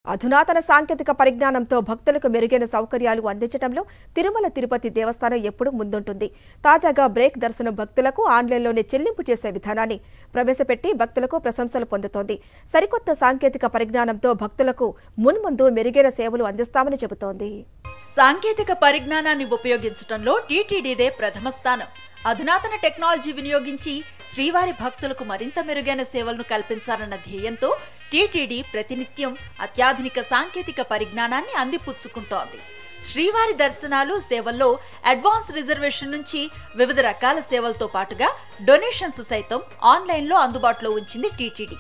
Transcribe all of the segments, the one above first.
అధునాతన సాంకేతిక పరిజ్ఞానంతో భక్తులకు మెరుగైన సౌకర్యాలు అందించడంలో తిరుమల తిరుపతి దేవస్థానం ఎప్పుడూ ముందుంటుంది. తాజాగా బ్రేక్ దర్శనం భక్తులకు ఆన్లైన్లోనే చెల్లింపు చేసే విధానాన్ని ప్రవేశపెట్టి భక్తులకు ప్రశంసలు పొందుతోంది. సరికొత్త సాంకేతిక పరిజ్ఞానంతో భక్తులకు మున్ముందు మెరుగైన సేవలు అందిస్తామని చెబుతోంది. సాంకేతిక పరిజ్ఞానాన్ని ఉపయోగించడంలో టీటీడీదే ప్రథమ స్థానం. అధునాతన టెక్నాలజీ వినియోగించి శ్రీవారి భక్తులకు మరింత మెరుగైన సేవలను కల్పించాలన్న ధ్యేయంతో టీటీడీ ప్రతినిత్యం అత్యాధునిక సాంకేతిక పరిజ్ఞానాన్ని అందిపుచ్చుకుంటోంది. శ్రీవారి దర్శనాలు సేవల్లో అడ్వాన్స్ రిజర్వేషన్ నుంచి వివిధ రకాల సేవలతో పాటుగా డొనేషన్స్ సైతం ఆన్లైన్లో అందుబాటులో ఉంచింది టీటీడీ.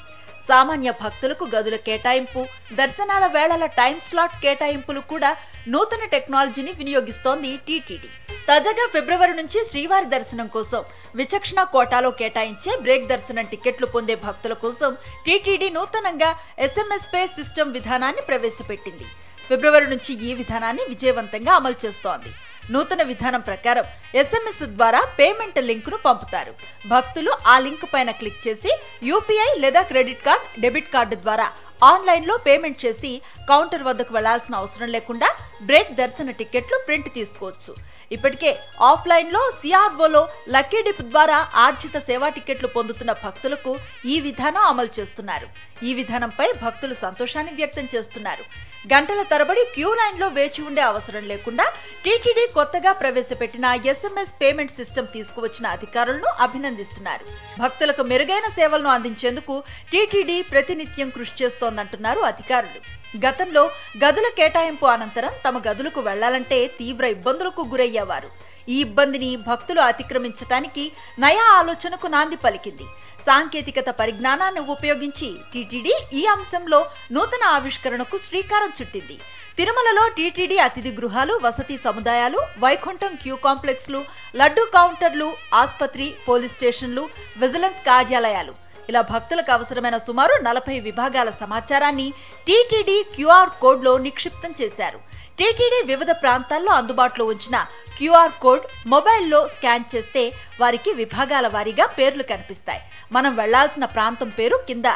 సామాన్య భక్తులకు గదుల కేటాయింపు, దర్శనాల వేళల టైం స్లాట్ కేటాయింపులు కూడా నూతన టెక్నాలజీని వినియోగిస్తోంది టీటీడీ. తాజాగా ఫిబ్రవరి నుంచి శ్రీవారి దర్శనం కోసం విచక్షణ కోటాలో కేటాయించే బ్రేక్ దర్శనం టికెట్లు పొందే భక్తుల కోసం టీటీడీ నూతనంగా SMS పే సిస్టమ్ విధానాన్ని ప్రవేశపెట్టింది. ఫిబ్రవరి నుంచి ఈ విధానాన్ని విజయవంతంగా అమలు చేస్తోంది. నూతన విధానం ప్రకారం SMS ద్వారా పేమెంట్ లింకును పంపుతారు. భక్తులు ఆ లింక్ పైన క్లిక్ చేసి UPI లేదా క్రెడిట్ కార్డ్, డెబిట్ కార్డు ద్వారా ఆన్లైన్లో పేమెంట్ చేసి కౌంటర్ వద్దకు వెళ్లాల్సిన అవసరం లేకుండా బ్రేక్ దర్శన టికెట్లు ప్రింట్ తీసుకోవచ్చు. ఇప్పటికే ఆఫ్లైన్లో CROలో లక్కీ డిప్ ద్వారా ఆర్జిత సేవా టికెట్లు పొందుతున్న భక్తులకు ఈ విధానం అమలు చేస్తున్నారు. ఈ విధానంపై భక్తులు సంతోషాన్ని వ్యక్తం చేస్తున్నారు. గంటల తరబడి క్యూ లైన్లో వేచి ఉండే అవసరం లేకుండా టీటీడీ కొత్తగా ప్రవేశపెట్టిన SMS పేమెంట్ సిస్టమ్ తీసుకువచ్చిన అధికారులను అభినందిస్తున్నారు. భక్తులకు మెరుగైన సేవలను అందించేందుకు టీటీడీ ప్రతినిత్యం కృషి చేస్తోందంటున్నారు అధికారులు. గతంలో గదుల కేటాయింపు అనంతరం తమ గదులకు వెళ్లాలంటే తీవ్ర ఇబ్బందులకు గురయ్యేవారు. ఈ ఇబ్బందిని భక్తులు అతిక్రమించడానికి నయా ఆలోచనకు నాంది పలికింది. సాంకేతికత పరిజ్ఞానాన్ని ఉపయోగించి టీటీడీ ఈ అంశంలో నూతన ఆవిష్కరణకు శ్రీకారం చుట్టింది. తిరుమలలో టీటీడీ అతిథి గృహాలు, వసతి సముదాయాలు, వైకుంఠం క్యూ కాంప్లెక్స్లు, లడ్డూ కౌంటర్లు, ఆసుపత్రి, పోలీస్ స్టేషన్లు, విజిలెన్స్ కార్యాలయాలు ఇలా భక్తులకు అవసరమైన సుమారు 40 విభాగాల సమాచారాన్ని టీటీడీ QR కోడ్లో నిక్షిప్తం చేశారు. టీటీడీ వివిధ ప్రాంతాల్లో అందుబాటులో ఉంచిన QR కోడ్ మొబైల్లో స్కాన్ చేస్తే వారికి విభాగాల వారీగా పేర్లు కనిపిస్తాయి. మనం వెళ్లాల్సిన ప్రాంతం పేరు కింద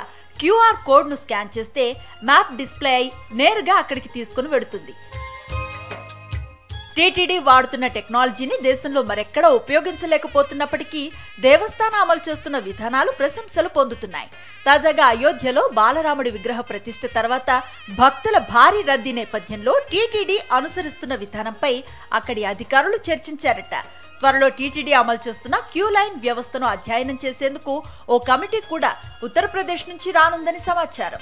QR కోడ్ను స్కాన్ చేస్తే మ్యాప్ డిస్ప్లే అయి నేరుగా అక్కడికి తీసుకుని వెడుతుంది. టీటీడీ వాడుతున్న టెక్నాలజీని దేశంలో మరెక్కడా ఉపయోగించలేకపోతున్నప్పటికీ దేవస్థానం అమలు చేస్తున్న విధానాలు ప్రశంసలు పొందుతున్నాయి. తాజాగా అయోధ్యలో బాలరాముడి విగ్రహ ప్రతిష్ఠ తర్వాత భక్తుల భారీ రద్దీ నేపథ్యంలో టీటీడీ అనుసరిస్తున్న విధానంపై అక్కడి అధికారులు చర్చించారట. త్వరలో టీటీడీ అమలు చేస్తున్న క్యూ లైన్ వ్యవస్థను అధ్యయనం చేసేందుకు ఓ కమిటీ కూడా ఉత్తరప్రదేశ్ నుంచి రానుందని సమాచారం.